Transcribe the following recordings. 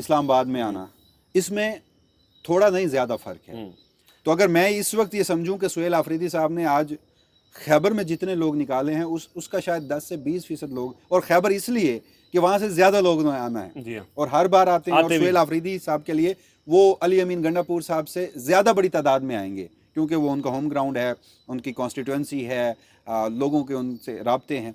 اسلام آباد میں آنا، اس میں تھوڑا نہیں زیادہ فرق ہے. تو اگر میں اس وقت یہ سمجھوں کہ سہیل آفریدی صاحب نے آج خیبر میں جتنے لوگ نکالے ہیں اس کا شاید 10 سے 20% لوگ، اور خیبر اس لیے کہ وہاں سے زیادہ لوگ نے آنا ہے جی ہاں، اور ہر بار آتے ہیں، اور آتے بھی سہیل آفریدی صاحب کے لیے وہ علی امین گنڈا پور صاحب سے زیادہ بڑی تعداد میں آئیں گے، کیونکہ وہ ان کا ہوم گراؤنڈ ہے، ان کی کانسٹیٹوئنسی ہے، لوگوں کے ان سے رابطے ہیں.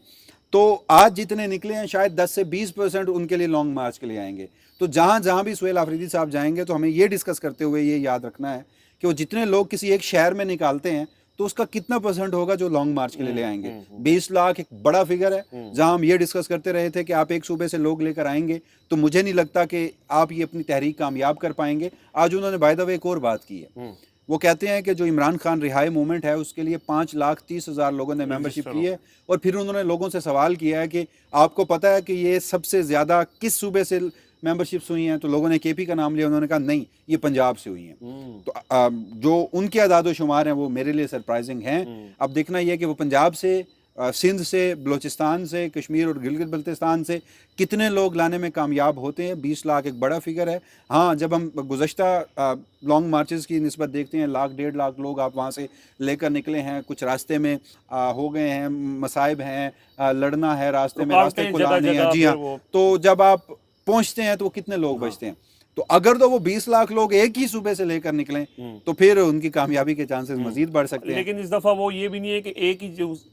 تو آج جتنے نکلے ہیں شاید 10 سے 20% ان کے لیے لانگ مارچ کے لیے آئیں گے. تو جہاں جہاں بھی سہیل آفریدی صاحب جائیں گے تو ہمیں یہ ڈسکس کرتے ہوئے یہ یاد رکھنا ہے کہ وہ جتنے لوگ کسی ایک شہر میں نکالتے ہیں تو اس کا کتنا پرسنٹ ہوگا جو لانگ مارچ کے لیے لے آئیں گے. 20 لاکھ ایک بڑا فگر ہے. جہاں ہم یہ ڈسکس کرتے رہے تھے کہ آپ ایک صوبے سے لوگ لے کر آئیں گے تو مجھے نہیں لگتا کہ آپ یہ اپنی تحریک کامیاب کر پائیں گے. آج انہوں نے بائی دا وے ایک اور بات کی ہے، وہ کہتے ہیں کہ جو عمران خان رہائی موومنٹ ہے اس کے لیے 5,30,000 لوگوں نے ممبرشپ کی ہے، اور پھر انہوں نے لوگوں سے سوال کیا ہے کہ آپ کو پتہ ہے کہ یہ سب سے زیادہ کس صوبے سے ممبرشپس ہوئی ہیں؟ تو لوگوں نے کے پی کا نام لیا، انہوں نے کہا نہیں یہ پنجاب سے ہوئی ہیں. تو جو ان کے اعداد و شمار ہیں وہ میرے لیے سرپرائزنگ ہیں. اب دیکھنا یہ کہ وہ پنجاب سے، سندھ سے، بلوچستان سے، کشمیر اور گلگت بلتستان سے کتنے لوگ لانے میں کامیاب ہوتے ہیں. 20 لاکھ ایک بڑا فگر ہے. ہاں جب ہم گزشتہ لانگ مارچز کی نسبت دیکھتے ہیں، 1,00,000 لوگ آپ وہاں سے لے کر نکلے ہیں، کچھ راستے میں ہو گئے ہیں، مصائب ہیں، لڑنا ہے راستے میں، راستے کو لانے ہیں. جی ہاں، تو جب آپ پہنچتے ہیں تو وہ کتنے لوگ بچتے ہیں. تو اگر تو وہ 20 لاکھ لوگ ایک ہی صوبے سے لے کر نکلیں تو پھر ان کی کامیابی کے چانسز مزید بڑھ سکتے ہیں. لیکن اس دفعہ وہ یہ بھی نہیں ہے کہ ایک ہی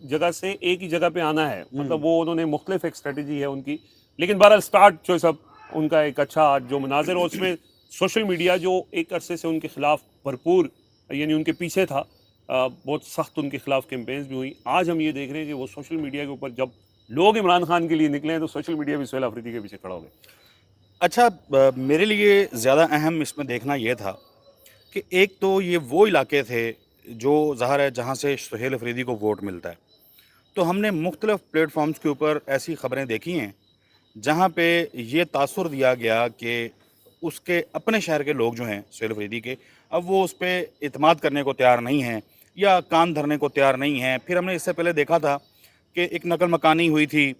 جگہ سے ایک ہی جگہ پہ آنا ہے، مطلب وہ انہوں نے مختلف ایک اسٹریٹجی ہے ان کی. لیکن بہرحال اسٹارٹ جو سب ان کا ایک اچھا جو مناظر ہو، اس میں سوشل میڈیا جو ایک عرصے سے ان کے خلاف بھرپور، یعنی ان کے پیچھے تھا، بہت سخت ان کے خلاف کیمپینز بھی ہوئی. آج ہم یہ دیکھ رہے ہیں کہ وہ سوشل میڈیا کے اوپر جب لوگ عمران خان کے لیے نکلے ہیں تو سوشل میڈیا بھی سہیل آفریدی کے پیچھے کھڑا ہو گیا. اچھا، میرے لیے زیادہ اہم اس میں دیکھنا یہ تھا کہ ایک تو یہ وہ علاقے تھے جو ظاہر ہے جہاں سے سہیل آفریدی کو ووٹ ملتا ہے. تو ہم نے مختلف پلیٹ فارمز کے اوپر ایسی خبریں دیکھی ہیں جہاں پہ یہ تاثر دیا گیا کہ اس کے اپنے شہر کے لوگ جو ہیں سہیل آفریدی کے، اب وہ اس پہ اعتماد کرنے کو تیار نہیں ہیں یا کان دھرنے کو تیار نہیں ہیں. پھر ہم نے اس سے پہلے دیکھا تھا کہ ایک نقل مکانی ہوئی تھی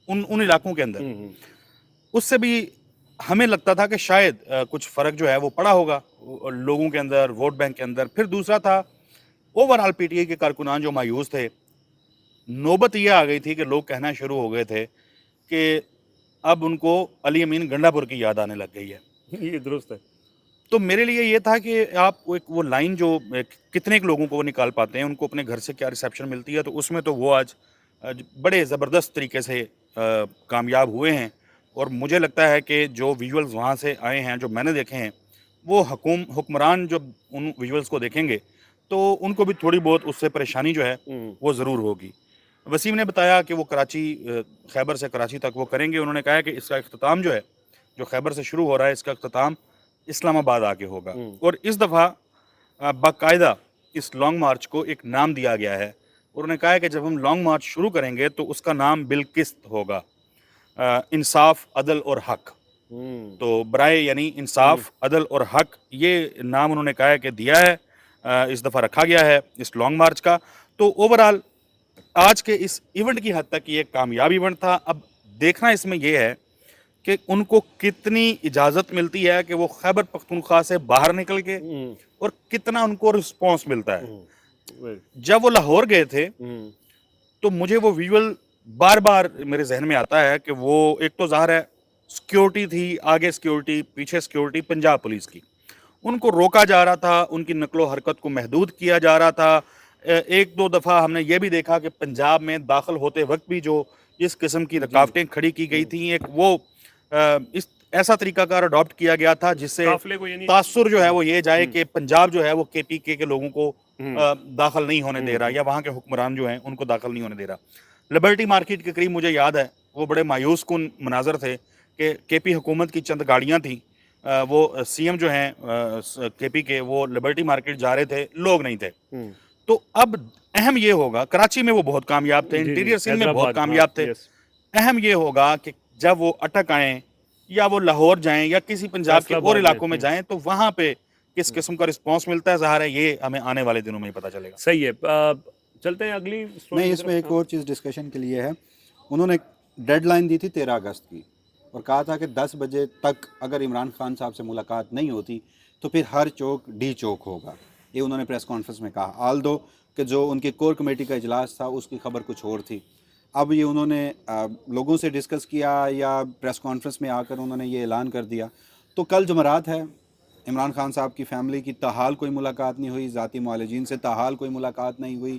ان علاقوں کے اندر، اس سے بھی ہمیں لگتا تھا کہ شاید کچھ فرق جو ہے وہ پڑا ہوگا لوگوں کے اندر، ووٹ بینک کے اندر. پھر دوسرا تھا over all P T I کے کارکنان جو مایوس تھے. نوبت یہ آ گئی تھی کہ لوگ کہنا شروع ہو گئے تھے کہ اب ان کو علی امین گنڈا پور کی یاد آنے لگ گئی ہے. یہ درست ہے. تو میرے لیے یہ تھا کہ آپ وہ لائن جو کتنے لوگوں کو وہ نکال پاتے ہیں، ان کو اپنے گھر سے کیا ریسیپشن ملتی ہے، تو اس میں تو وہ آج بڑے زبردست طریقے سے کامیاب ہوئے ہیں. اور مجھے لگتا ہے کہ جو ویژولز وہاں سے آئے ہیں جو میں نے دیکھے ہیں، وہ حکمران جب ان ویژولز کو دیکھیں گے تو ان کو بھی تھوڑی بہت اس سے پریشانی جو ہے وہ ضرور ہوگی. وسیم نے بتایا کہ وہ کراچی، خیبر سے کراچی تک وہ کریں گے. انہوں نے کہا کہ اس کا اختتام جو ہے، جو خیبر سے شروع ہو رہا ہے، اس کا اختتام اسلام آباد آ کے ہوگا. اور اس دفعہ باقاعدہ اس لانگ مارچ کو ایک نام دیا گیا ہے. اور انہوں نے کہا ہے کہ جب ہم لانگ مارچ شروع کریں گے تو اس کا نام بالقسط ہوگا، انصاف، عدل اور حق. تو برائے یعنی انصاف، عدل اور حق، یہ نام انہوں نے کہا ہے کہ دیا ہے، اس دفعہ رکھا گیا ہے اس لانگ مارچ کا. تو اوور آل آج کے اس ایونٹ کی حد تک یہ ایک کامیاب ایونٹ تھا. اب دیکھنا اس میں یہ ہے کہ ان کو کتنی اجازت ملتی ہے کہ وہ خیبر پختونخوا سے باہر نکل کے، اور کتنا ان کو رسپانس ملتا ہے. جب وہ لاہور گئے تھے تو مجھے وہ ویژول بار بار میرے ذہن میں آتا ہے کہ وہ ایک تو ظاہر ہے سیکیورٹی تھی، آگے سیکیورٹی، پیچھے سیکیورٹی پنجاب پولیس کی. ان کو روکا جا رہا تھا، ان کی نقل و حرکت کو محدود کیا جا رہا تھا. ایک دو دفعہ ہم نے یہ بھی دیکھا کہ پنجاب میں داخل ہوتے وقت بھی جو اس قسم کی رکاوٹیں کھڑی کی گئی تھیں، ایک وہ اس ایسا طریقہ کار اڈاپٹ کیا گیا تھا جس سے تاثر جو ہے وہ یہ جائے کہ پنجاب جو ہے وہ کے پی کے لوگوں کو داخل نہیں ہونے دے رہا، یا وہاں کے حکمران جو ہیں ان کو داخل نہیں ہونے دے رہا. لبرٹی مارکیٹ کے قریب مجھے یاد ہے وہ بڑے مایوس کن مناظر تھے کہ کے پی حکومت کی چند گاڑیاں تھیں، وہ سی ایم جو ہیں کے پی کے، وہ لبرٹی مارکیٹ جا رہے تھے، لوگ نہیں تھے. تو اب اہم یہ ہوگا، کراچی میں وہ بہت کامیاب تھے، انٹیریئر سندھ میں بہت کامیاب تھے. اہم یہ ہوگا کہ جب وہ اٹک آئیں یا وہ لاہور جائیں یا کسی پنجاب کے اور علاقوں میں جائیں تو وہاں پہ کس قسم کا رسپانس ملتا ہے. ظاہر ہے یہ ہمیں آنے والے دنوں میں ہی پتہ چلے گا. صحیح ہے. چلتے ہیں اگلی نہیں، اس میں ایک اور چیز ڈسکشن کے لیے ہے. انہوں نے ڈیڈ لائن دی تھی 13 اگست کی اور کہا تھا کہ 10 بجے تک اگر عمران خان صاحب سے ملاقات نہیں ہوتی تو پھر ہر چوک ڈی چوک ہوگا. یہ انہوں نے پریس کانفرنس میں کہا. آل دو کہ جو ان کی کور کمیٹی کا اجلاس تھا اس کی خبر کچھ اور تھی. اب یہ انہوں نے لوگوں سے ڈسکس کیا یا پریس کانفرنس میں آ کر انہوں نے یہ اعلان کر دیا. تو کل جمعرات ہے, عمران خان صاحب کی فیملی کی تاحال کوئی ملاقات نہیں ہوئی, ذاتی معالجین سے تاحال کوئی ملاقات نہیں ہوئی.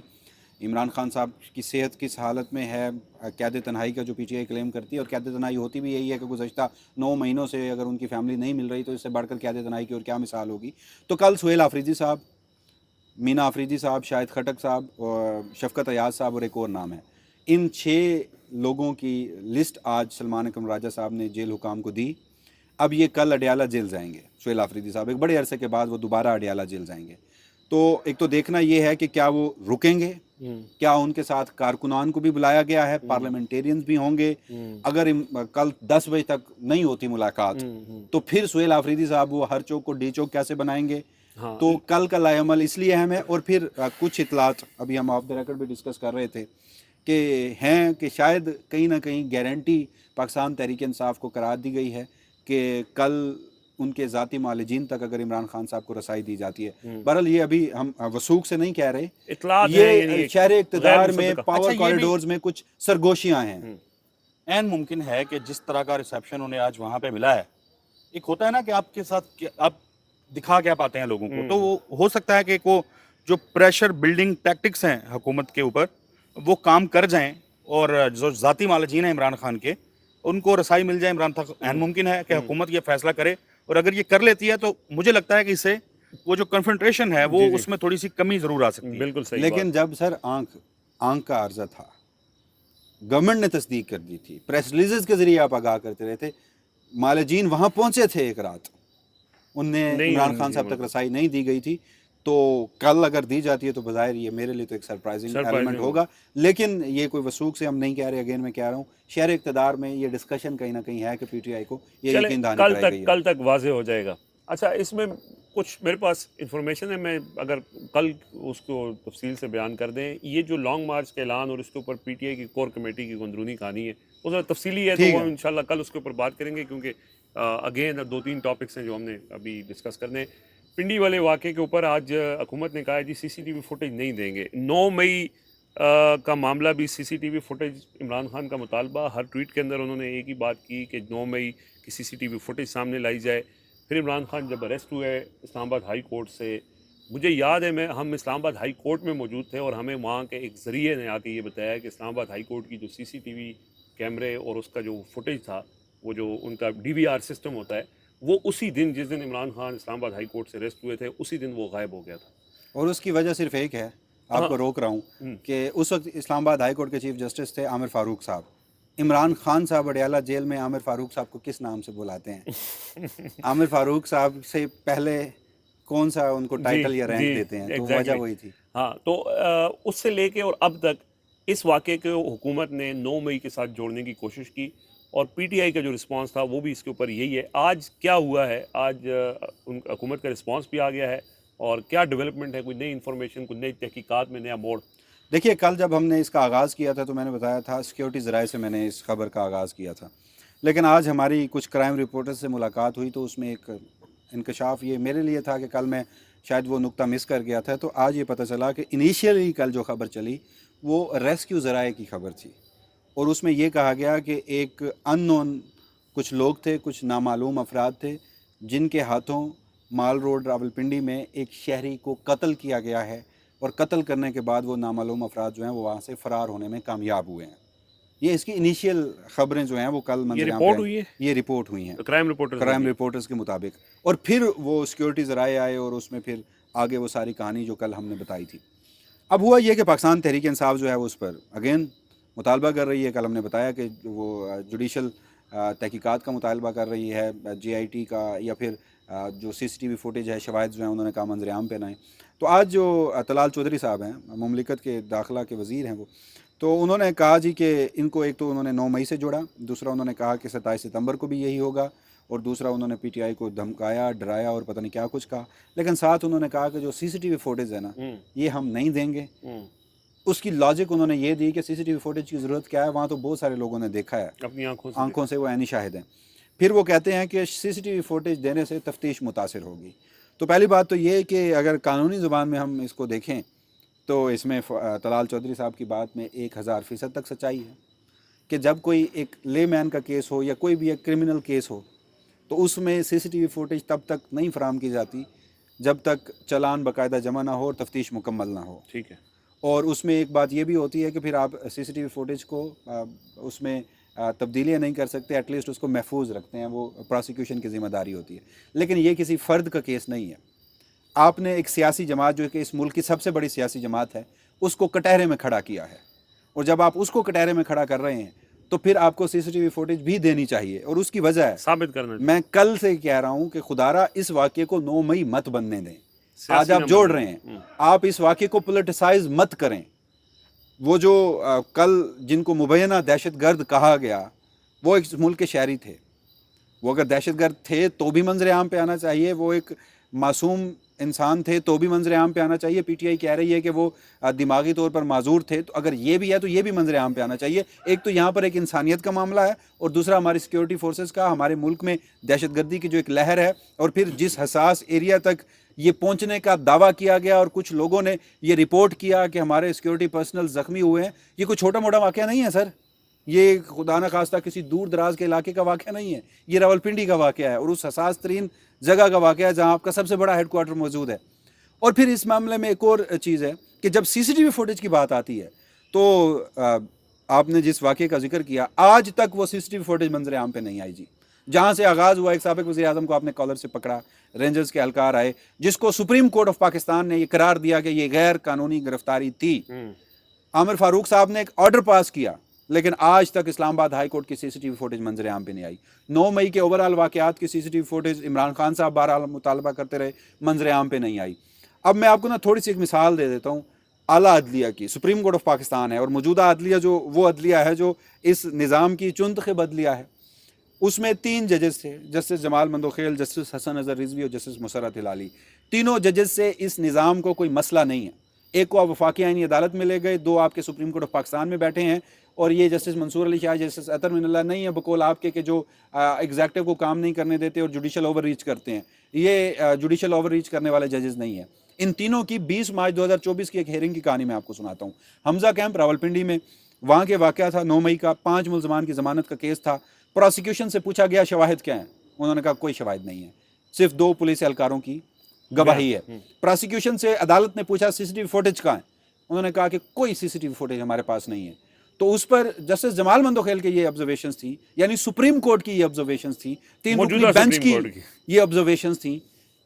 عمران خان صاحب کی صحت کس حالت میں ہے, قید تنہائی کا جو پی ٹی آئی کلیم کرتی ہے, اور قید تنہائی ہوتی بھی یہی ہے کہ گزشتہ 9 مہینوں سے اگر ان کی فیملی نہیں مل رہی تو اس سے بڑھ کر قید تنہائی کی اور کیا مثال ہوگی. تو کل سہیل آفریدی صاحب, مینا آفریدی صاحب, شاہد خٹک صاحب, اور شفقت ایاز صاحب, اور ایک اور نام ہے, ان 6 لوگوں کی لسٹ آج سلمان اکرم راجہ صاحب نے جیل حکام کو دی. اب یہ کل اڈیالہ جیل جائیں گے. سہیل آفریدی صاحب ایک بڑے عرصے کے بعد وہ دوبارہ اڈیالہ جیل جائیں گے. تو ایک تو دیکھنا یہ ہے کہ کیا وہ رکیں گے, کیا ان کے ساتھ کارکنان کو بھی بلایا گیا ہے, پارلیمنٹیرینز بھی ہوں گے. اگر کل 10 بجے تک نہیں ہوتی ملاقات تو پھر سہیل آفریدی صاحب وہ ہر چوک کو ڈی چوک کیسے بنائیں گے. تو کل کا لائے عمل اس لیے اہم ہے. اور پھر کچھ اطلاعات ابھی ہم آف دا ریکارڈ بھی ڈسکس کر رہے تھے کہ ہیں کہ شاید کہیں نہ کہیں گارنٹی پاکستان تحریک انصاف کو قرار دی گئی ہے کہ کل ان کے ذاتی معالجین تک اگر عمران خان صاحب کو رسائی دی جاتی ہے. بہرحال یہ ابھی ہم وثوق سے نہیں کہہ رہے, یہ شہر اقتدار میں پاور کوریڈورز میں کچھ سرگوشیاں ہیں. عین ممکن ہے کہ جس طرح کا ریسیپشن انہیں آج وہاں پہ ملا ہے, ایک ہوتا ہے نا کہ آپ کے ساتھ آپ دکھا کیا پاتے ہیں لوگوں کو, تو وہ ہو سکتا ہے کہ وہ جو پریشر بلڈنگ ٹیکٹکس ہیں حکومت کے اوپر وہ کام کر جائیں, اور جو ذاتی معالجین ہیں عمران خان کے ان کو رسائی مل جائے عمران خان. عین ممکن ہے کہ حکومت یہ فیصلہ کرے, اور اگر یہ کر لیتی ہے تو مجھے لگتا ہے کہ اس سے وہ جو کنفرنٹریشن ہے وہ اس میں تھوڑی سی کمی ضرور آ سکتی ہے. بالکل صحیح. لیکن جب سر آنکھ کا عرضہ تھا, گورنمنٹ نے تصدیق کر دی تھی, پریس ریلیزز کے ذریعے آپ آگاہ کرتے رہے تھے, معالجین وہاں پہنچے تھے ایک رات, انہیں عمران خان صاحب تک رسائی نہیں دی گئی تھی. تو کل اگر دی جاتی ہے تو بظاہر یہ میرے لیے تو ایک سرپرائزنگ ایلیمنٹ ہوگا. لیکن یہ کوئی وثوق سے ہم نہیں کہہ رہے, اگین میں کہہ رہا ہوں شہر اقتدار میں یہ ڈسکشن کہیں نہ کہیں ہے کہ پی ٹی آئی کو یہ یقین دہانی کرائی گئی ہے. کل تک واضح ہو جائے گا. اچھا, اس میں کچھ میرے پاس انفارمیشن ہے, میں اگر کل اس کو تفصیل سے بیان کر دیں. یہ جو لانگ مارچ کا اعلان اور اس کے اوپر پی ٹی آئی کی کور کمیٹی کی اندرونی کہانی ہے وہ ذرا تفصیلی ہے, تو ہم انشاءاللہ کل اس کے اوپر بات کریں گے, کیونکہ اگین 2-3 ٹاپکس ہیں جو ہم نے ابھی ڈسکس کرنے. پنڈی والے واقعے کے اوپر آج حکومت نے کہا ہے جی سی سی ٹی وی فوٹیج نہیں دیں گے. 9 مئی کا معاملہ بھی C C T V footage, Imran Khan کا مطالبہ, ہر ٹویٹ کے اندر انہوں نے ایک ہی بات کی کہ 9 مئی کی C C T V footage سامنے لائی جائے. پھر عمران خان جب اریسٹ ہوئے اسلام آباد ہائی کورٹ سے, مجھے یاد ہے ہم اسلام آباد ہائی کورٹ میں موجود تھے, اور ہمیں وہاں کے ایک ذریعے نے آ کے یہ بتایا کہ اسلام آباد ہائی کورٹ کی جو سی سی ٹی وی کیمرے اور اس کا جو فوٹیج تھا, وہ جو ان کا ڈی وی آر سسٹم ہوتا ہے, وہ اسی دن جس دن عمران خان اسلام آباد ہائی کورٹ سے اریسٹ ہوئے تھے اسی دن وہ غائب ہو گیا تھا. اور اس کی وجہ صرف ایک ہے, آپ کو روک رہا ہوں, کہ اس وقت اسلام آباد ہائی کورٹ کے چیف جسٹس تھے عامر فاروق صاحب. عمران خان صاحب اڈیالہ جیل میں عامر فاروق صاحب کو کس نام سے بلاتے ہیں؟ عامر فاروق صاحب سے پہلے کون سا ان کو ٹائٹل یا رینک دیتے ہیں؟ تو وجہ وہی تھی. ہاں, تو اس سے لے کے اور اب تک اس واقعے کو حکومت نے 9 مئی کے ساتھ جوڑنے کی کوشش کی, اور پی ٹی آئی کا جو رسپانس تھا وہ بھی اس کے اوپر یہی ہے. آج کیا ہوا ہے, آج حکومت کا رسپانس بھی آ گیا ہے, اور کیا ڈیولپمنٹ ہے, کوئی نئی انفارمیشن, کوئی نئی تحقیقات میں نیا موڑ؟ دیکھیے, کل جب ہم نے اس کا آغاز کیا تھا تو میں نے بتایا تھا سیکیورٹی ذرائع سے میں نے اس خبر کا آغاز کیا تھا, لیکن آج ہماری کچھ کرائم رپورٹر سے ملاقات ہوئی تو اس میں ایک انکشاف یہ میرے لیے تھا کہ کل میں شاید وہ نقطہ مس کر گیا تھا. تو آج یہ پتہ چلا کہ انیشیلی کل جو خبر چلی وہ ریسکیو ذرائع کی خبر تھی, اور اس میں یہ کہا گیا کہ ایک ان نون کچھ لوگ تھے, کچھ نامعلوم افراد تھے, جن کے ہاتھوں مال روڈ راولپنڈی میں ایک شہری کو قتل کیا گیا ہے, اور قتل کرنے کے بعد وہ نامعلوم افراد جو ہیں وہ وہاں سے فرار ہونے میں کامیاب ہوئے ہیں. یہ اس کی انیشیل خبریں جو ہیں وہ کل یہ رپورٹ ہوئی ہیں کرائم رپورٹرز کے مطابق. اور پھر وہ سیکیورٹی ذرائع آئے, اور اس میں پھر آگے وہ ساری کہانی جو کل ہم نے بتائی تھی. اب ہوا یہ کہ پاکستان تحریک انصاف جو ہے وہ اس پر اگین مطالبہ کر رہی ہے. کل ہم نے بتایا کہ وہ جوڈیشل تحقیقات کا مطالبہ کر رہی ہے, جے آئی ٹی کا, یا پھر جو سی سی ٹی وی فوٹیج ہے, شواہد جو ہیں انہوں نے کہا منظر عام پہ لائیں. تو آج جو طلال چودھری صاحب ہیں, مملکت کے داخلہ کے وزیر ہیں وہ, تو انہوں نے کہا جی کہ ان کو ایک تو انہوں نے 9 مئی سے جوڑا, دوسرا انہوں نے کہا کہ 27 ستمبر کو بھی یہی ہوگا, اور دوسرا انہوں نے پی ٹی آئی کو دھمکایا, ڈرایا اور پتہ نہیں کیا کچھ کہا. لیکن ساتھ انہوں نے کہا کہ جو سی سی ٹی وی فوٹیج ہے نا, یہ ہم نہیں دیں گے. اس کی لاجک انہوں نے یہ دی کہ سی سی ٹی وی فوٹیج کی ضرورت کیا ہے, وہاں تو بہت سارے لوگوں نے دیکھا ہے اپنی آنکھوں سے, وہ عینی شاہد ہیں. پھر وہ کہتے ہیں کہ سی سی ٹی وی فوٹیج دینے سے تفتیش متاثر ہوگی. تو پہلی بات تو یہ کہ اگر قانونی زبان میں ہم اس کو دیکھیں تو اس میں طلال چودھری صاحب کی بات میں 1000% تک سچائی ہے کہ جب کوئی ایک لے مین کا کیس ہو یا کوئی بھی ایک کرمنل کیس ہو تو اس میں سی سی ٹی وی فوٹیج تب تک نہیں فراہم کی جاتی جب تک چلان باقاعدہ جمع نہ ہو اور تفتیش مکمل نہ ہو. ٹھیک ہے. اور اس میں ایک بات یہ بھی ہوتی ہے کہ پھر آپ سی سی ٹی وی فوٹیج کو اس میں تبدیلیاں نہیں کر سکتے, ایٹ لیسٹ اس کو محفوظ رکھتے ہیں, وہ پراسیکیوشن کی ذمہ داری ہوتی ہے. لیکن یہ کسی فرد کا کیس نہیں ہے. آپ نے ایک سیاسی جماعت جو کہ اس ملک کی سب سے بڑی سیاسی جماعت ہے اس کو کٹہرے میں کھڑا کیا ہے, اور جب آپ اس کو کٹہرے میں کھڑا کر رہے ہیں تو پھر آپ کو سی سی ٹی وی فوٹیج بھی دینی چاہیے. اور اس کی وجہ ہے, ثابت کرنا میں کل سے کہہ رہا ہوں کہ خدارا اس واقعے کو 9 مئی مت بننے دیں. آج آپ جوڑ رہے ہیں, آپ اس واقعے کو پولیٹیسائز مت کریں. وہ جو کل جن کو مبینہ دہشت گرد کہا گیا وہ ایک ملک کے شہری تھے. وہ اگر دہشت گرد تھے تو بھی منظر عام پہ آنا چاہیے, وہ ایک معصوم انسان تھے تو بھی منظر عام پہ آنا چاہیے. پی ٹی آئی کہہ رہی ہے کہ وہ دماغی طور پر معذور تھے, تو اگر یہ بھی ہے تو یہ بھی منظر عام پہ آنا چاہیے. ایک تو یہاں پر ایک انسانیت کا معاملہ ہے, اور دوسرا ہماری سیکیورٹی فورسز کا, ہمارے ملک میں دہشت گردی کی جو ایک لہر ہے, اور پھر جس حساس ایریا تک یہ پہنچنے کا دعویٰ کیا گیا اور کچھ لوگوں نے یہ رپورٹ کیا کہ ہمارے سیکیورٹی پرسنل زخمی ہوئے ہیں, یہ کوئی چھوٹا موٹا واقعہ نہیں ہے سر. یہ خدا نہ خواستہ کسی دور دراز کے علاقے کا واقعہ نہیں ہے, یہ راولپنڈی کا واقعہ ہے, اور اس حساس ترین جگہ کا واقعہ ہے جہاں آپ کا سب سے بڑا ہیڈ کوارٹر موجود ہے. اور پھر اس معاملے میں ایک اور چیز ہے کہ جب سی سی ٹی وی فوٹیج کی بات آتی ہے تو آپ نے جس واقعے کا ذکر کیا, آج تک وہ سی سی ٹی وی فوٹیج منظر عام پہ نہیں آئی جی. جہاں سے آغاز ہوا, ایک سابق وزیر اعظم کو آپ نے کالر سے پکڑا, رینجرز کے اہلکار آئے, جس کو سپریم کورٹ آف پاکستان نے یہ قرار دیا کہ یہ غیر قانونی گرفتاری تھی. عامر فاروق صاحب نے ایک آرڈر پاس کیا, لیکن آج تک اسلام آباد ہائی کورٹ کی C C T V footage منظر عام پہ نہیں آئی. 9 مئی کے اوورال واقعات کی C C T V footage Imran Khan صاحب بہرحال مطالبہ کرتے رہے, منظر عام پہ نہیں آئی. اب میں آپ کو نا تھوڑی سی ایک مثال دے دیتا ہوں اعلیٰ عدلیہ کی. سپریم کورٹ آف پاکستان ہے, اور موجودہ عدلیہ جو وہ عدلیہ ہے جو اس نظام کی چنتخب عدلیہ ہے, اس میں 3 ججز تھے, جسٹس جمال مندوخیل, جسٹس حسن اظہر رضوی اور جسٹس مسرت ہلالی. تینوں ججز سے اس نظام کو کوئی مسئلہ نہیں ہے. ایک کو آپ وفاقی آئینی عدالت میں لے گئے, 2 آپ کے سپریم کورٹ آف پاکستان میں بیٹھے ہیں, اور یہ جسٹس منصور علی شاہ, جسٹس اطہر من اللہ نہیں ہے بقول آپ کے کہ جو ایگزیکٹو کو کام نہیں کرنے دیتے اور جوڈیشل اوور ریچ کرتے ہیں. یہ جوڈیشل اوور ریچ کرنے والے ججز نہیں ہیں. ان تینوں کی 20 مارچ 2024 کی ایک ہیئرنگ کی کہانی میں آپ کو سناتا ہوں. حمزہ کیمپ راولپنڈی میں, وہاں کے واقعہ تھا 9 مئی کا, 5 ملزمان کی ضمانت کا کیس تھا. پروسیکیوشن سے پوچھا گیا شواہد کیا ہیں, انہوں نے کہا کوئی شواہد نہیں ہے, صرف 2 پولیس اہلکاروں کی گواہی ہے. پروسیکیوشن سے عدالت نے پوچھا سی سی ٹی وی فوٹیج کہاں ہے, انہوں نے کہا کہ کوئی سی سی ٹی وی فوٹیج ہمارے پاس نہیں ہے. تو اس پر جسٹس جمال مندوخیل کے یہ آبزرویشنز تھی, یعنی سپریم کورٹ کی یہ آبزرویشنز تھی, 3 رکنی بینچ کی یہ آبزرویشنز تھیں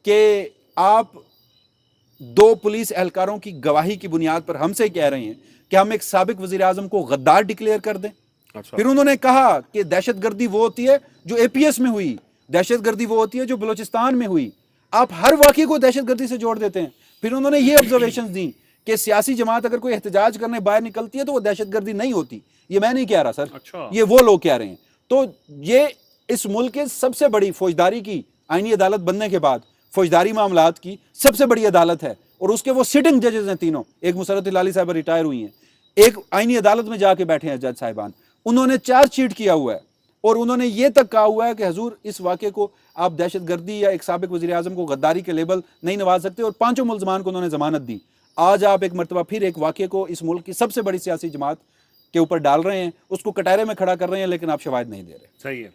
کہ آپ 2 پولیس اہلکاروں کی گواہی کی بنیاد پر ہم سے کہہ رہے ہیں کہ ہم ایک سابق وزیر اعظم کو غدار ڈکلیئر کر دیں. پھر انہوں نے کہا کہ دہشت گردی وہ ہوتی ہے جو اے پی ایس میں ہوئی, دہشت گردی وہ ہوتی ہے جو بلوچستان میں ہوئی. آپ ہر واقعے کو دہشت گردی سے جوڑ دیتے ہیں. پھر انہوں نے یہ آبزرویشنز دیں کہ سیاسی جماعت اگر کوئی احتجاج کرنے باہر نکلتی ہے تو وہ دہشت گردی نہیں ہوتی. یہ میں نہیں کہہ رہا سر, یہ وہ لوگ کہہ رہے ہیں. تو یہ اس ملک کے سب سے بڑی فوجداری کی آئینی عدالت بننے کے بعد فوجداری معاملات کی سب سے بڑی عدالت ہے, اور اس کے وہ سٹنگ ججز ہیں تینوں. ایک مسرت ہلالی صاحبہ ریٹائر ہوئی ہیں, ایک آئینی عدالت میں جا کے بیٹھے ہیں جج صاحبان, انہوں نے چارج شیٹ کیا ہوا ہے, اور انہوں نے یہ تک کہا ہوا ہے کہ حضور اس واقعے کو آپ دہشت گردی یا ایک سابق وزیر اعظم کو غداری کے لیبل نہیں نواز سکتے, اور 5 ملزمان کو انہوں نے ضمانت دی. آج آپ ایک مرتبہ پھر ایک واقعے کو اس ملک کی سب سے بڑی سیاسی جماعت کے اوپر ڈال رہے ہیں, اس کو کٹہرے میں کھڑا کر رہے ہیں, لیکن آپ شواہد نہیں دے رہے. صحیح ہے.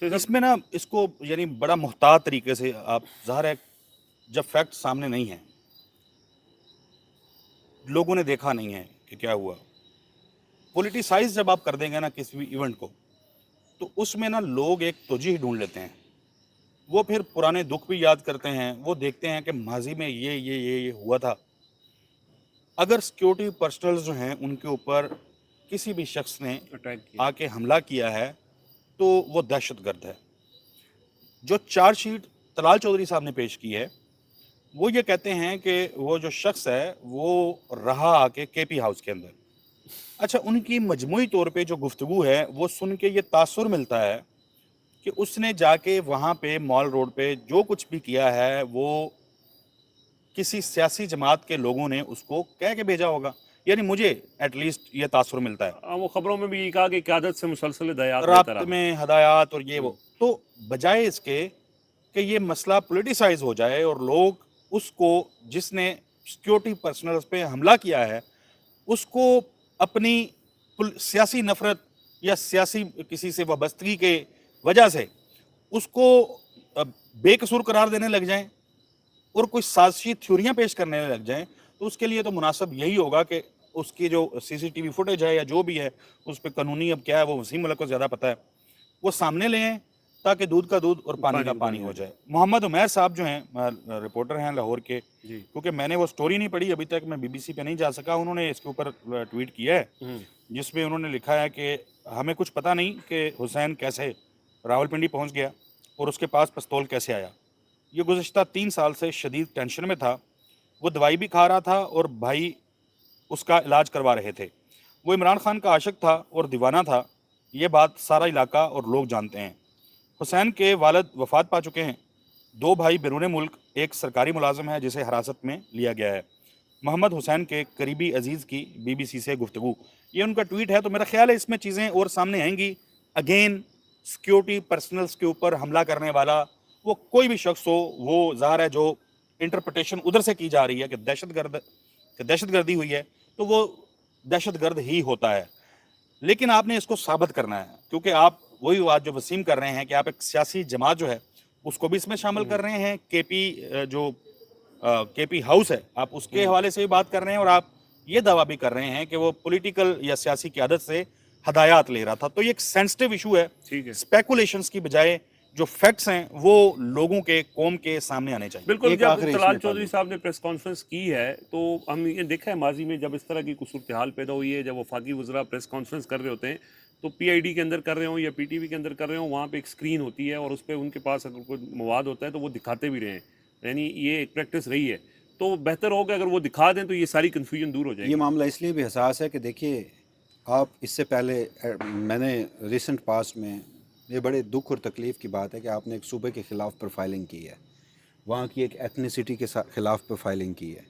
اس میں نا اس کو یعنی بڑا محتاط طریقے سے آپ, ظاہر ہے جب فیکٹ سامنے نہیں ہیں, لوگوں نے دیکھا نہیں ہے کہ کیا ہوا, پولیٹیسائز جب آپ کر دیں گے نا کسی بھی ایونٹ کو, تو اس میں نا لوگ ایک توجہ ڈھونڈ لیتے ہیں. وہ پھر پرانے دکھ بھی یاد کرتے ہیں, وہ دیکھتے ہیں کہ ماضی میں یہ ہوا تھا. اگر سیکیورٹی پرسنلز جو ہیں ان کے اوپر کسی بھی شخص نے آ کے حملہ کیا ہے تو وہ دہشت گرد ہے. جو چارج شیٹ طلال چودھری صاحب نے پیش کی ہے وہ یہ کہتے ہیں کہ وہ جو شخص ہے وہ رہا آ کے کے پی ہاؤس کے اندر. اچھا, ان کی مجموعی طور پہ جو گفتگو ہے وہ سن کے یہ تاثر ملتا ہے کہ اس نے جا کے وہاں پہ مال روڈ پہ جو کچھ بھی کیا ہے وہ کسی سیاسی جماعت کے لوگوں نے اس کو کہہ کے بھیجا ہوگا یعنی مجھے ایٹ لیسٹ یہ تاثر ملتا ہے. وہ خبروں میں بھی یہ کہا کہ قیادت سے مسلسل ہدایات رابط دیتا رہا. میں ہدایات اور یہ وہ. تو بجائے اس کے کہ یہ مسئلہ پولیٹیسائز ہو جائے اور لوگ اس کو جس نے سیکیورٹی پرسنلز پہ حملہ کیا ہے اس کو اپنی سیاسی نفرت یا سیاسی کسی سے وابستگی کے وجہ سے اس کو بے قصور قرار دینے لگ جائیں اور کوئی سازشی تھیوریاں پیش کرنے لگ جائیں, تو اس کے لیے تو مناسب یہی ہوگا کہ اس کی جو سی سی ٹی وی فوٹیج ہے یا جو بھی ہے اس پہ قانونی اب کیا ہے وہ وسیم ملک کو زیادہ پتہ ہے, وہ سامنے لے آئیں تاکہ دودھ کا دودھ اور پانی کا پانی ہو جائے. محمد عمیر صاحب جو ہیں رپورٹر ہیں لاہور کے, کیونکہ میں نے وہ سٹوری نہیں پڑھی ابھی تک, میں بی بی سی پہ نہیں جا سکا, انہوں نے اس کے اوپر ٹویٹ کیا ہے جس میں انہوں نے لکھا ہے کہ ہمیں کچھ پتہ نہیں کہ حسین کیسے راولپنڈی پہنچ گیا اور اس کے پاس پستول کیسے آیا. یہ گزشتہ 3 سال سے شدید ٹینشن میں تھا, وہ دوائی بھی کھا رہا تھا اور بھائی اس کا علاج کروا رہے تھے. وہ عمران خان کا عاشق تھا اور دیوانہ تھا, یہ بات سارا علاقہ اور لوگ جانتے ہیں. حسین کے والد وفات پا چکے ہیں, 2 بھائی بیرون ملک, ایک سرکاری ملازم ہے جسے حراست میں لیا گیا ہے. محمد حسین کے قریبی عزیز کی بی بی سی سے گفتگو, یہ ان کا ٹویٹ ہے. تو میرا خیال ہے اس میں چیزیں اور سامنے آئیں گی. اگین سیکیورٹی پرسنلز کے اوپر حملہ کرنے والا وہ کوئی بھی شخص ہو, وہ ظاہر ہے جو انٹرپریٹیشن ادھر سے کی جا رہی ہے کہ دہشت گردی ہوئی ہے تو وہ دہشت گرد ہی ہوتا ہے. لیکن آپ نے اس کو ثابت کرنا ہے, کیونکہ آپ وہی بات جو وسیم کر رہے ہیں کہ آپ ایک سیاسی جماعت جو ہے اس کو بھی اس میں شامل کر رہے ہیں, کے پی ہاؤس ہے آپ اس کے حوالے سے بھی بات کر رہے ہیں, اور آپ یہ دعویٰ بھی کر رہے ہیں کہ وہ پولیٹیکل یا سیاسی قیادت سے ہدایات لے رہا تھا. تو یہ ایک سینسٹیو ایشو ہے, اسپیکولیشنز کی بجائے جو فیکٹس ہیں وہ لوگوں کے قوم کے سامنے آنے چاہیے. بالکل. جب طلال چودھری صاحب نے پریس کانفرنس کی ہے تو ہم یہ دیکھا ہے ماضی میں جب اس طرح کی کوئی صورتحال پیدا ہوئی ہے, جب وفاقی وزراء پریس کانفرنس کر رہے ہوتے ہیں تو پی آئی ڈی کے اندر کر رہے ہوں یا پی ٹی وی کے اندر کر رہے ہوں, وہاں پہ ایک اسکرین ہوتی ہے اور اس پہ ان کے پاس اگر کوئی مواد ہوتا ہے تو وہ دکھاتے بھی رہے ہیں, یعنی یہ ایک پریکٹس رہی ہے. تو بہتر ہوگا اگر وہ دکھا دیں تو یہ ساری کنفیوژن دور ہو جائے گی. یہ معاملہ اس لیے بھی حساس ہے کہ دیکھیے آپ اس سے پہلے میں نے ریسنٹ پاسٹ میں یہ بڑے دکھ اور تکلیف کی بات ہے کہ آپ نے ایک صوبے کے خلاف پروفائلنگ کی ہے, وہاں کی ایک ایتھنیسٹی کے خلاف پروفائلنگ کی ہے.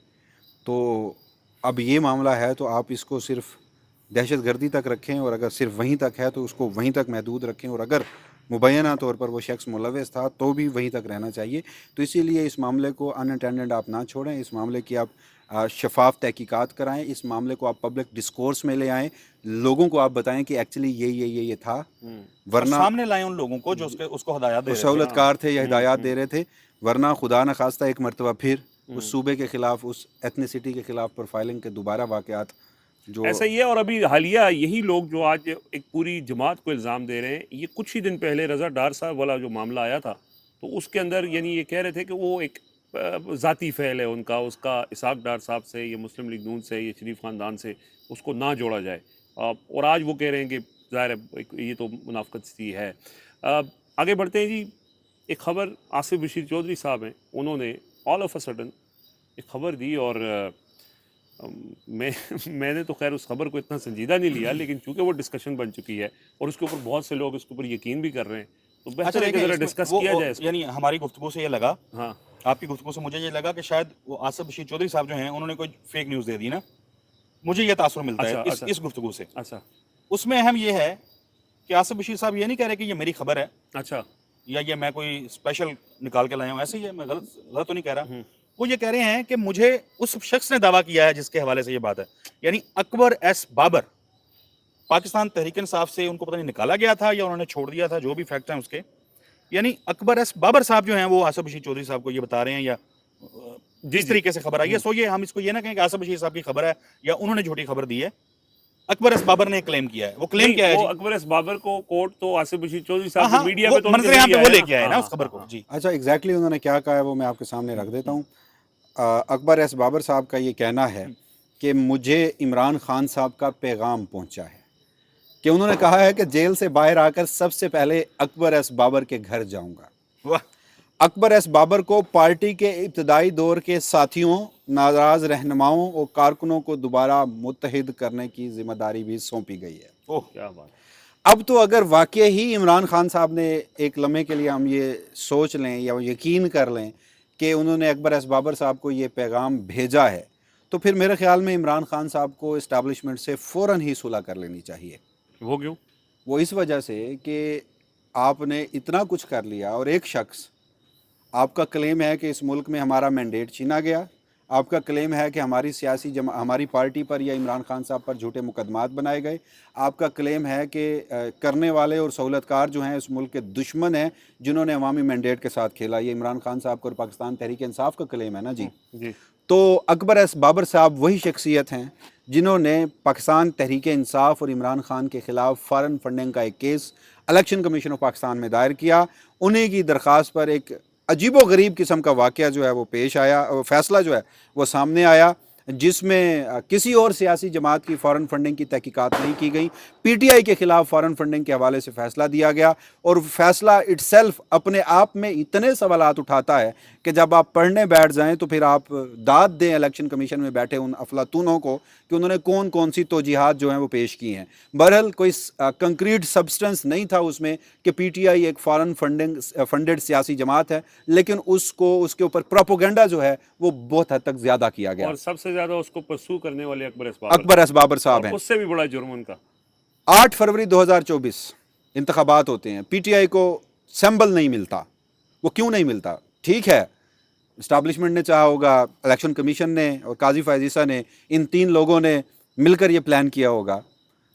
تو اب یہ معاملہ ہے تو آپ اس کو صرف دہشت گردی تک رکھیں, اور اگر صرف وہیں تک ہے تو اس کو وہیں تک محدود رکھیں, اور اگر مبینہ طور پر وہ شخص ملوث تھا تو بھی وہیں تک رہنا چاہیے. تو اسی لیے اس معاملے کو ان اٹینڈڈ آپ نہ چھوڑیں, اس معاملے کی آپ شفاف تحقیقات کرائیں, اس معاملے کو آپ پبلک ڈسکورس میں لے آئیں, لوگوں کو آپ بتائیں کہ ایکچولی یہ تھا, ورنہ سامنے لائیں ان لوگوں کو جو اس کو ہدایات دے رہے تھے, سہولت کار تھے یا ہدایات دے رہے تھے, ورنہ خدا نخواستہ ایک مرتبہ پھر اس صوبے کے خلاف, اس ایتھنیسٹی کے خلاف پروفائلنگ کے دوبارہ واقعات جو ایسا ہی ہے. اور ابھی حالیہ یہی لوگ جو آج ایک پوری جماعت کو الزام دے رہے ہیں, یہ کچھ ہی دن پہلے رضا ڈار صاحب والا جو معاملہ آیا تھا تو اس کے اندر یعنی یہ کہہ رہے تھے کہ وہ ایک ذاتی فعل ہے ان کا, اس کا اسحاق ڈار صاحب سے یا مسلم لیگ نون سے یا شریف خاندان سے اس کو نہ جوڑا جائے, اور آج وہ کہہ رہے ہیں کہ ظاہر ہے یہ تو منافقت سی ہے. آگے بڑھتے ہیں جی. ایک خبر آصف بشیر چودھری صاحب ہیں, انہوں نے آل آف اے سڈن ایک خبر دی, اور میں نے تو خیر اس خبر کو اتنا سنجیدہ نہیں لیا, لیکن چونکہ وہ ڈسکشن بن چکی ہے اور اس کے اوپر بہت سے لوگ اس کے اوپر یقین بھی کر رہے ہیں تو بہتر ہے کہ ذرا ڈسکس کیا جائے. یعنی ہماری گفتگو سے یہ لگا, ہاں آپ کی گفتگو سے مجھے یہ لگا کہ شاید وہ آصف بشیر چودھری صاحب جو ہیں انہوں نے کوئی فیک نیوز دے دی نا, مجھے یہ تاثر ملتا ہے اس گفتگو سے. اچھا, اس میں اہم یہ ہے کہ آصف بشیر صاحب یہ نہیں کہہ رہے کہ یہ میری خبر ہے, اچھا, یا یہ میں کوئی اسپیشل نکال کے لایا ہوں, ایسے ہی ہے, میں غلط تو نہیں کہہ رہا. وہ یہ کہہ رہے ہیں کہ مجھے اس شخص نے دعویٰ کیا ہے جس کے حوالے سے یہ بات ہے, یعنی اکبر ایس بابر, پاکستان تحریک انصاف سے ان کو پتہ نہیں نکالا گیا تھا یا انہوں نے چھوڑ دیا تھا, جو بھی فیکٹ ہیں اس کے, یعنی اکبر ایس بابر صاحب جو ہیں وہ آصف بشیر چودھری صاحب کو یہ بتا رہے ہیں یا جس طریقے سے خبر آئی ہے. سو یہ ہم اس کو یہ نہ کہیں کہ آصف بشیر صاحب کی خبر ہے یا انہوں نے جھوٹی خبر دی ہے, اکبر ایس بابر نے کلیم کیا ہے. وہ کلیم کیا ہے, اکبر ایس بابر کو کوٹ تو آصف بشیر چودھری صاحب میڈیا پہ تو منظر یہاں پہ وہ لے کے آئے نا اس خبر کو. جی اچھا, ایگزیکٹلی انہوں نے کیا کہا ہے وہ میں آپ کے سامنے رکھ دیتا ہوں. اکبر ایس بابر صاحب کا یہ کہنا ہے کہ مجھے عمران خان صاحب کا پیغام پہنچا ہے کہ انہوں نے کہا ہے کہ جیل سے باہر آ کر سب سے پہلے اکبر ایس بابر کے گھر جاؤں گا. اکبر ایس بابر کو پارٹی کے ابتدائی دور کے ساتھیوں, ناراض رہنماؤں اور کارکنوں کو دوبارہ متحد کرنے کی ذمہ داری بھی سونپی گئی ہے. کیا بات. اب تو اگر واقع ہی عمران خان صاحب نے ایک لمحے کے لیے ہم یہ سوچ لیں یا یقین کر لیں کہ انہوں نے اکبر ایس بابر صاحب کو یہ پیغام بھیجا ہے, تو پھر میرے خیال میں عمران خان صاحب کو اسٹیبلشمنٹ سے فوراً ہی صلح کر لینی چاہیے. وہ کیوں؟ وہ اس وجہ سے کہ آپ نے اتنا کچھ کر لیا اور ایک شخص آپ کا کلیم ہے کہ اس ملک میں ہمارا مینڈیٹ چھینا گیا, آپ کا کلیم ہے کہ ہماری سیاسی ہماری پارٹی پر یا عمران خان صاحب پر جھوٹے مقدمات بنائے گئے, آپ کا کلیم ہے کہ کرنے والے اور سہولت کار جو ہیں اس ملک کے دشمن ہیں جنہوں نے عوامی مینڈیٹ کے ساتھ کھیلا. یہ عمران خان صاحب کا اور پاکستان تحریک انصاف کا کلیم ہے نا جی. جی. تو اکبر ایس بابر صاحب وہی شخصیت ہیں جنہوں نے پاکستان تحریک انصاف اور عمران خان کے خلاف فارن فنڈنگ کا ایک case election commission of Pakistan میں دائر کیا. انہیں کی درخواست پر ایک عجیب و غریب قسم کا واقعہ جو ہے وہ پیش آیا, فیصلہ جو ہے وہ سامنے آیا, جس میں کسی اور سیاسی جماعت کی فارن فنڈنگ کی تحقیقات نہیں کی گئی. پی ٹی آئی کے خلاف فارن فنڈنگ کے حوالے سے فیصلہ دیا گیا, اور فیصلہ اٹ سیلف اپنے آپ میں اتنے سوالات اٹھاتا ہے کہ جب آپ پڑھنے بیٹھ جائیں تو پھر آپ داد دیں الیکشن کمیشن میں بیٹھے ان افلاطونوں کو کہ انہوں نے کون کون سی توجیحات جو ہیں وہ پیش کی ہیں. بہرحال کوئی کنکریٹ سبسٹنس نہیں تھا اس میں کہ پی ٹی آئی ایک فارن فنڈڈ سیاسی جماعت ہے, لیکن اس کے اوپر پروپیگنڈا جو ہے وہ بہت حد تک زیادہ کیا گیا. اور سب سے زیادہ اس کو پرسو کرنے والے اکبر ایس بابر صاحب ہیں. اس سے بھی بڑا جرم ان کا 8 فروری 2024 انتخابات ہوتے ہیں, پی ٹی آئی کو سمبل نہیں ملتا. وہ کیوں نہیں ملتا؟ ٹھیک ہے, اسٹیبلشمنٹ نے چاہا ہوگا, الیکشن کمیشن نے اور قاضی فائز عیسیٰ نے, ان 3 لوگوں نے مل کر یہ پلان کیا ہوگا,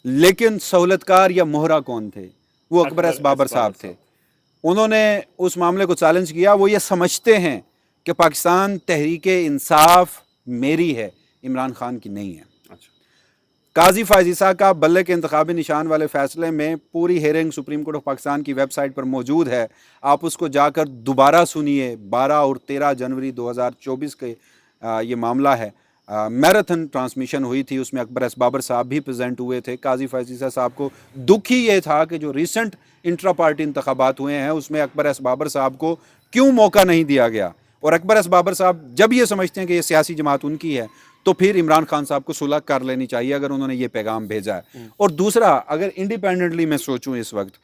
لیکن سہولت کار یا مہرہ کون تھے؟ وہ اکبر ایس بابر صاحب تھے. انہوں نے اس معاملے کو چیلنج کیا. وہ یہ سمجھتے ہیں کہ پاکستان تحریک انصاف میری ہے, عمران خان کی نہیں ہے. قاضی فائز عیسیٰ کا بلے کے انتخابی نشان والے فیصلے میں پوری hearing supreme court of Pakistan کی ویب سائٹ پر موجود ہے, آپ اس کو جا کر دوبارہ سنیے. 12 اور 13 جنوری 2024 کے یہ معاملہ ہے. میراتھن ٹرانسمیشن ہوئی تھی, اس میں اکبر ایس بابر صاحب بھی پریزنٹ ہوئے تھے. قاضی فائز عیسیٰ صاحب کو دکھ ہی یہ تھا کہ جو ریسنٹ انٹرا پارٹی انتخابات ہوئے ہیں اس میں اکبر ایس بابر صاحب کو کیوں موقع نہیں دیا گیا. اور اکبر ایس بابر صاحب جب یہ سمجھتے ہیں کہ یہ سیاسی جماعت ان کی ہے تو پھر عمران خان صاحب کو صلح کر لینی چاہیے اگر انہوں نے یہ پیغام بھیجا ہے. اور دوسرا, اگر انڈیپینڈنٹلی میں سوچوں اس وقت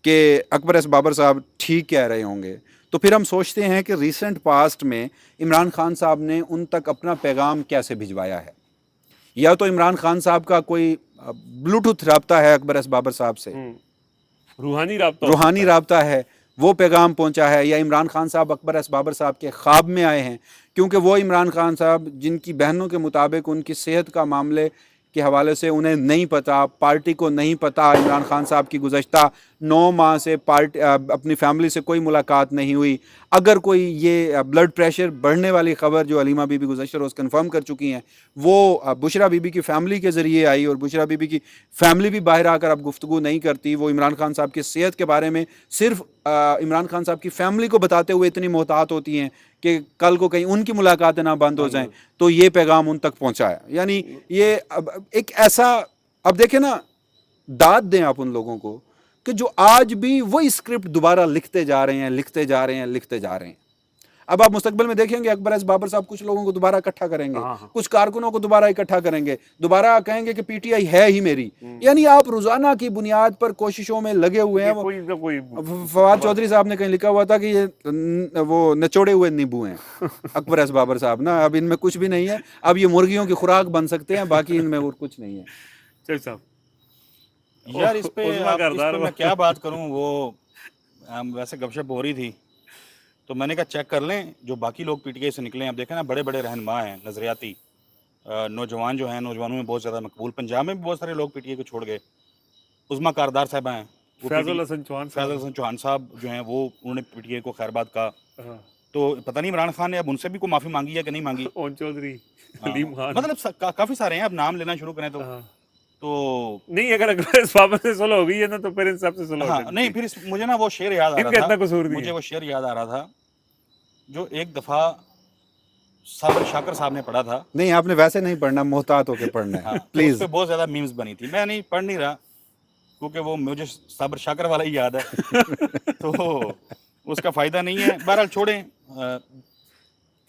کہ اکبر ایس بابر صاحب ٹھیک کہہ رہے ہوں گے, تو پھر ہم سوچتے ہیں کہ ریسنٹ پاسٹ میں عمران خان صاحب نے ان تک اپنا پیغام کیسے بھجوایا ہے. یا تو عمران خان صاحب کا کوئی بلوٹوتھ رابطہ ہے اکبر ایس بابر صاحب سے, روحانی رابطہ ہے, وہ پیغام پہنچا ہے, یا عمران خان صاحب اکبر ایس بابر صاحب کے خواب میں آئے ہیں, کیونکہ وہ عمران خان صاحب جن کی بہنوں کے مطابق ان کی صحت کا معاملے کے حوالے سے انہیں نہیں پتہ, پارٹی کو نہیں پتہ. عمران خان صاحب کی گزشتہ 9 ماہ سے اپنی فیملی سے کوئی ملاقات نہیں ہوئی. اگر کوئی یہ بلڈ پریشر بڑھنے والی خبر جو علیمہ بی بی گزشتہ روز کنفرم کر چکی ہیں وہ بشرا بی بی کی فیملی کے ذریعے آئی, اور بشرا بی بی کی فیملی بھی باہر آ کر اب گفتگو نہیں کرتی. وہ عمران خان صاحب کی صحت کے بارے میں صرف عمران خان صاحب کی فیملی کو بتاتے ہوئے اتنی محتاط ہوتی ہیں کہ کل کو کہیں ان کی ملاقاتیں نہ بند ہو جائیں. تو یہ پیغام ان تک پہنچا ہے. یعنی یہ ایک ایسا, اب دیکھیں نا, داد دیں آپ ان لوگوں کو کہ جو آج بھی وہی اسکرپٹ دوبارہ لکھتے جا رہے ہیں. اب آپ مستقبل میں دیکھیں گے اکبر ایس بابر صاحب کچھ لوگوں کو دوبارہ اکٹھا کریں گے, کچھ کارکنوں کو دوبارہ اکٹھا کریں گے, دوبارہ کہیں گے کہ پی ٹی آئی ہے ہی میری. یعنی آپ روزانہ کی بنیاد پر کوششوں میں لگے ہوئے ہیں. فواد چودھری صاحب نے کہیں لکھا ہوا تھا کہ یہ وہ نچوڑے ہوئے نیبو ہیں اکبر ایس بابر صاحب نا, اب ان میں کچھ بھی نہیں ہے. اب یہ مرغیوں کی خوراک بن سکتے ہیں, باقی ان میں اور کچھ نہیں ہے. یار اس پہ میں کیا بات کروں, وہ ویسے گپ شپ ہو رہی تھی تو میں نے کہا چیک کر لیں جو باقی لوگ پی ٹی آئی سے نکلے ہیں. اب دیکھیں نا, بڑے بڑے رہنما ہیں نظریاتی, نوجوان جو ہیں, نوجوانوں میں بہت زیادہ مقبول. پنجاب میں بھی بہت سارے لوگ پی ٹی آئی کو چھوڑ گئے. عظمیٰ کاردار صاحبہ ہیں, فیضل حسن چوہان صاحب جو ہیں, وہ انہوں نے پی ٹی آئی کو خیر بات کہا. تو پتہ نہیں عمران خان نے اب ان سے بھی کوئی معافی مانگی ہے کہ نہیں مانگی. چودھری, علیم خان, مطلب کافی سارے ہیں, اب نام لینا شروع کریں تو نہیں, اگر اس بابر سے صلح ہو گئی ہے نا تو پھر ان سب سے صلح ہو نہیں. پھر مجھے نا وہ شعر یاد آ رہا تھا, جو ایک دفعہ صابر شاکر صاحب نے پڑھا تھا. نہیں, آپ نے ویسے نہیں پڑھنا, محتاط ہو کے پڑھنا ہے پلیز. اس پہ بہت زیادہ میمز بنی تھی, میں نہیں پڑھ نہیں رہا کیونکہ وہ مجھے صابر شاکر والا ہی یاد ہے تو اس کا فائدہ نہیں ہے. بہرحال چھوڑیں.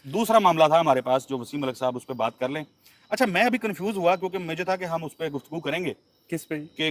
دوسرا معاملہ تھا ہمارے پاس جو وسیم ملک صاحب, اس پہ بات کر لیں. اچھا, میں ابھی کنفیوز ہوا کیونکہ مجھے تھا کہ ہم اس پہ گفتگو کریں گے. کس پہ؟ کہ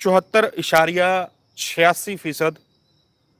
74.86%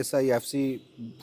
SIFC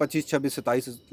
25, 26, 27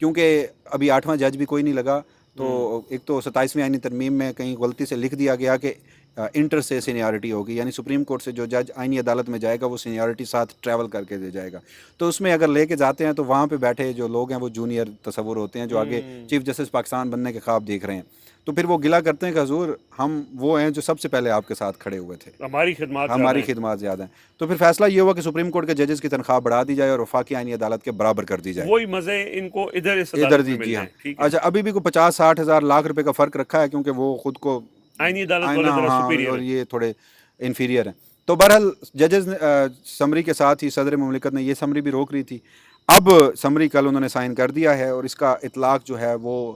کیونکہ ابھی 8واں جج بھی کوئی نہیں لگا، تو ایک تو 27ویں آئینی ترمیم میں کہیں غلطی سے لکھ دیا گیا کہ انٹر سے سینیارٹی ہوگی، یعنی سپریم کورٹ سے جو جج آئینی عدالت میں جائے گا وہ سینیارٹی ساتھ ٹریول کر کے دے جائے گا، تو اس میں اگر لے کے جاتے ہیں تو وہاں پہ بیٹھے جو لوگ ہیں وہ جونیئر تصور ہوتے ہیں جو آگے چیف جسٹس پاکستان بننے کے خواب دیکھ رہے ہیں، تو پھر وہ گلا کرتے ہیں کہ حضور ہم وہ ہیں جو سب سے پہلے آپ کے ساتھ کھڑے ہوئے تھے، ہماری خدمات ہماری خدمات زیادہ ہیں، تو پھر فیصلہ یہ ہوا کہ سپریم کورٹ کے ججز کی تنخواہ بڑھا دی جائے اور وفاقی آئینی عدالت کے برابر کر دی جائے، وہی مزے ان کو ادھر اس ادھر عدالت جی میں مل جی جائیں. ہاں. ٹھیک ہے. اچھا ابھی بھی کوئی 50-60 ہزار لاکھ روپے کا فرق رکھا ہے کیونکہ وہ خود کو آئینی عدالت آئینہ والا ذرا ہاں سپیریئر اور ہے. یہ تھوڑے انفیریئر ہیں. تو بہرحال ججز سمری کے ساتھ ہی صدر مملکت نے یہ سمری بھی روک رہی تھی، اب سمری کل انہوں نے سائن کر دیا ہے اور اس کا اطلاق جو ہے وہ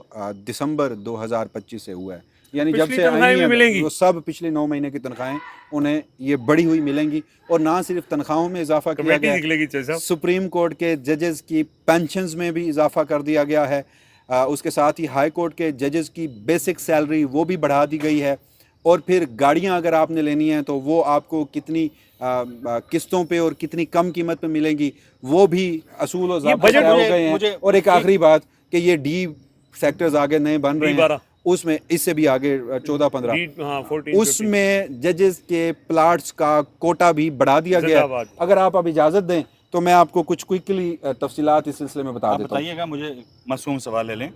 دسمبر 2025 سے ہوا ہے، یعنی جب پچھلی سے تنخواہیں آئینی بھی ملیں گی. وہ سب پچھلے 9 مہینے کی تنخواہیں انہیں یہ بڑھی ہوئی ملیں گی، اور نہ صرف تنخواہوں میں اضافہ کیا کمیٹی گیا ہے، نکلے گی چیز صاحب. سپریم کورٹ کے ججز کی پینشنز میں بھی اضافہ کر دیا گیا ہے، اس کے ساتھ ہی ہائی کورٹ کے ججز کی بیسک سیلری وہ بھی بڑھا دی گئی ہے، اور پھر گاڑیاں اگر آپ نے لینی ہیں تو وہ آپ کو کتنی قسطوں پہ اور کتنی کم قیمت پہ ملیں گی وہ بھی اصول و ضابطے طے ہو گئے ہیں. اور ایک آخری بات کہ یہ ڈی سیکٹرز آگے نئے بن رہے ہیں، اس میں اس سے بھی آگے 14-15 اس میں ججز کے پلاٹس کا کوٹا بھی بڑھا دیا گیا ہے. اگر آپ اب اجازت دیں تو میں آپ کو کچھ کوئکلی تفصیلات اس سلسلے میں بتا دیتا ہوں. بتائیے گا مجھے معصوم سوال لے لیں،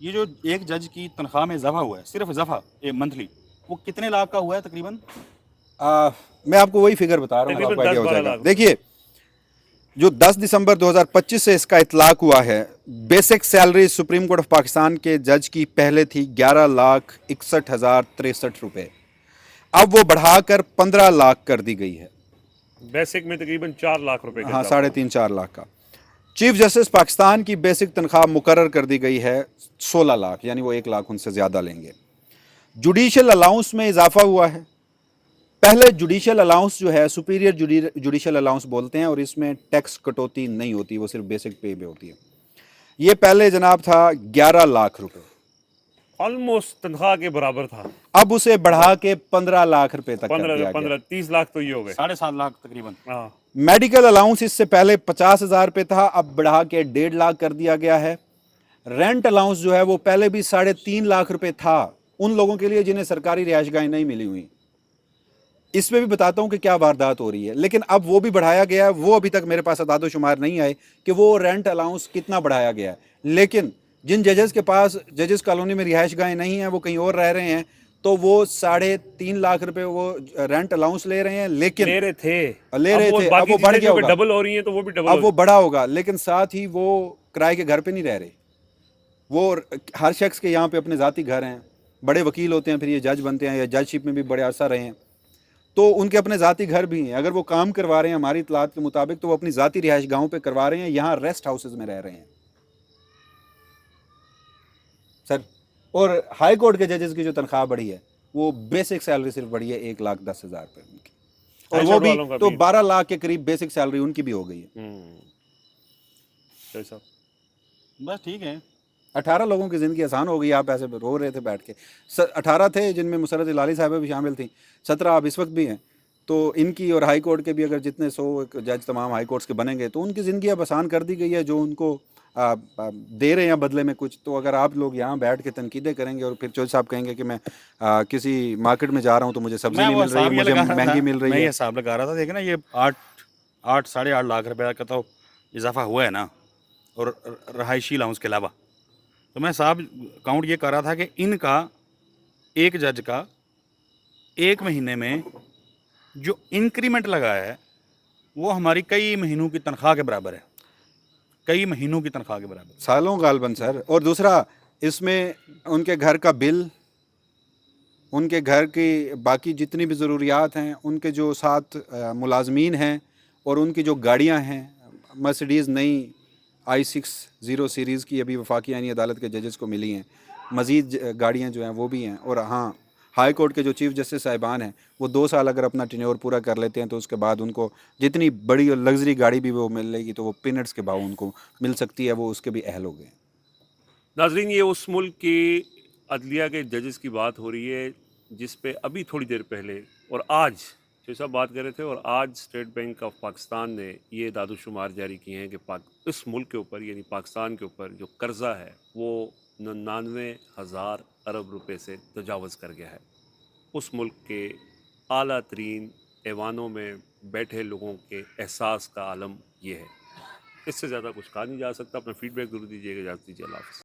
یہ جو ایک جج کی تنخواہ میں اضافہ ہوا ہے صرف اضافہ منتھلی، وہ کتنے لاکھ کا ہوا ہے تقریباً؟ میں آپ کو وہی فگر بتا رہا ہوں، آپ کو آئیڈیا ہو جائے گا. دیکھیے جو 10 دسمبر 2025 سے اس کا اطلاق ہوا ہے، basic salary supreme court of Pakistan کے جج کی پہلے تھی 11,61,063 روپے، اب وہ بڑھا کر 15 لاکھ کر دی گئی ہے. بیسک میں تقریباً 4 لاکھ روپے کا، ہاں 3.5-4 لاکھ کا. چیف جسٹس پاکستان کی بیسک تنخواہ مقرر کر دی گئی ہے 16 لاکھ، یعنی وہ 1 لاکھ ان سے زیادہ لیں گے. جوڈیشل الاؤنس میں اضافہ ہوا ہے. پہلے جوڈیشل الاؤنس جو ہے سپیریئر جوڈیشل الاؤنس بولتے ہیں، اور اس میں ٹیکس کٹوتی نہیں ہوتی، وہ صرف بیسک پے پہ ہوتی ہے. یہ پہلے جناب تھا 11 لاکھ روپے، آلموسٹ تنخواہ کے برابر تھا. اب اسے بڑھا کے 15 لاکھ روپے تک کر دیا گیا. 30 لاکھ تو یہ ہو گئے، 7.5 لاکھ تقریباً. ہاں. میڈیکل الاؤنس اس سے پہلے 50,000 روپے تھا، اب بڑھا کے 1.5 لاکھ کر دیا گیا ہے. رینٹ الاؤنس جو ہے وہ پہلے بھی 3.5 لاکھ روپے تھا ان لوگوں کے لیے جنہیں سرکاری رہائش گاہیں نہیں ملی ہوئی. اس میں بھی بتاتا ہوں کہ کیا واردات ہو رہی ہے، لیکن اب وہ بھی بڑھایا گیا ہے. وہ ابھی تک میرے پاس اعداد و شمار نہیں آئے کہ وہ رینٹ الاؤنس کتنا بڑھایا گیا ہے، لیکن جن ججز کے پاس ججز کالونی میں رہائش گاہیں نہیں ہیں، وہ کہیں اور رہ رہے ہیں، تو وہ 3.5 لاکھ روپے وہ رینٹ الاؤنس لے رہے ہیں. لیکن لے رہے تھے اب وہ بڑھ گیا ہوگا، ڈبل ہو رہی ہیں تو وہ بھی ڈبل اب وہ بڑا ہوگا. لیکن ساتھ ہی وہ کرائے کے گھر پہ نہیں رہ رہے. وہ ہر شخص کے یہاں پہ اپنے ذاتی گھر ہیں، بڑے وکیل ہوتے ہیں پھر یہ جج بنتے ہیں یا جج شپ میں بھی بڑے عرصہ رہے ہیں، تو ان کے اپنے ذاتی گھر بھی ہیں. اگر وہ کام کروا رہے ہیں ہماری اطلاعات کے مطابق تو وہ اپنی ذاتی رہائش گاہوں پہ کروا رہے ہیں، یہاں ریسٹ ہاؤسز میں رہ رہے ہیں سر. اور ہائی کورٹ کے ججز کی جو تنخواہ بڑھی ہے وہ بیسک سیلری صرف بڑھی ہے 1,10,000 روپے ان کی، اور وہ بھی تو 12 لاکھ کے قریب بیسک سیلری ان کی بھی ہو گئی ہے. بس ٹھیک ہے. 18 لوگوں کی زندگی آسان ہو گئی. آپ ایسے رو رہے تھے بیٹھ کے. 18 تھے جن میں مسرت لالی صاحبہ بھی شامل تھیں، 17 آپ اس وقت بھی ہیں. تو ان کی اور ہائی کورٹ کے بھی اگر جتنے 100 جج تمام ہائی کورٹس کے بنیں گے تو ان کی زندگی اب آسان کر دی گئی ہے. جو ان کو دے رہے ہیں بدلے میں کچھ، تو اگر آپ لوگ یہاں بیٹھ کے تنقیدیں کریں گے اور پھر چوہدری صاحب کہیں گے کہ میں کسی مارکیٹ میں جا رہا ہوں تو مجھے سبزی نہیں مل رہی، مجھے مہنگی مل رہی ہے. میں یہ حساب لگا رہا تھا، دیکھیں نا یہ 8.5 لاکھ روپے کا تو اضافہ ہوا ہے نا، اور رہائشی الاؤنس کے علاوہ. تو میں صاحب کاؤنٹ یہ کر رہا تھا کہ ان کا ایک جج کا ایک مہینے میں جو انکریمنٹ لگا ہے وہ ہماری کئی مہینوں کی تنخواہ کے برابر ہے، کئی مہینوں کی تنخواہ کے برابر، سالوں غالباً سر. اور دوسرا اس میں ان کے گھر کا بل، ان کے گھر کی باقی جتنی بھی ضروریات ہیں، ان کے جو ساتھ ملازمین ہیں، اور ان کی جو گاڑیاں ہیں، مرسیڈیز نئی i60 سیریز کی ابھی وفاقی آئینی عدالت کے ججز کو ملی ہیں، مزید گاڑیاں جو ہیں وہ بھی ہیں. اور ہاں ہائی کورٹ کے جو چیف جسٹس صاحبان ہیں وہ 2 سال اگر اپنا ٹینیور پورا کر لیتے ہیں تو اس کے بعد ان کو جتنی بڑی اور لگژری گاڑی بھی وہ مل گی تو وہ پینٹس کے باؤ ان کو مل سکتی ہے، وہ اس کے بھی اہل ہو گئے. ناظرین، یہ اس ملک کی عدلیہ کے ججز کی بات ہو رہی ہے جس پہ ابھی تھوڑی دیر پہلے اور آج شیخ صاحب بات کر رہے تھے، اور آج اسٹیٹ بینک آف پاکستان نے یہ اعداد و شمار جاری کیے ہیں کہ اس ملک کے اوپر یعنی پاکستان کے اوپر جو قرضہ ہے وہ 99,000 ارب روپے سے تجاوز کر گیا ہے. اس ملک کے اعلیٰ ترین ایوانوں میں بیٹھے لوگوں کے احساس کا عالم یہ ہے. اس سے زیادہ کچھ کہا نہیں جا سکتا. اپنا فیڈ بیک ضرور دیجیے گا. اجازت دیجیے. اللہ حافظ.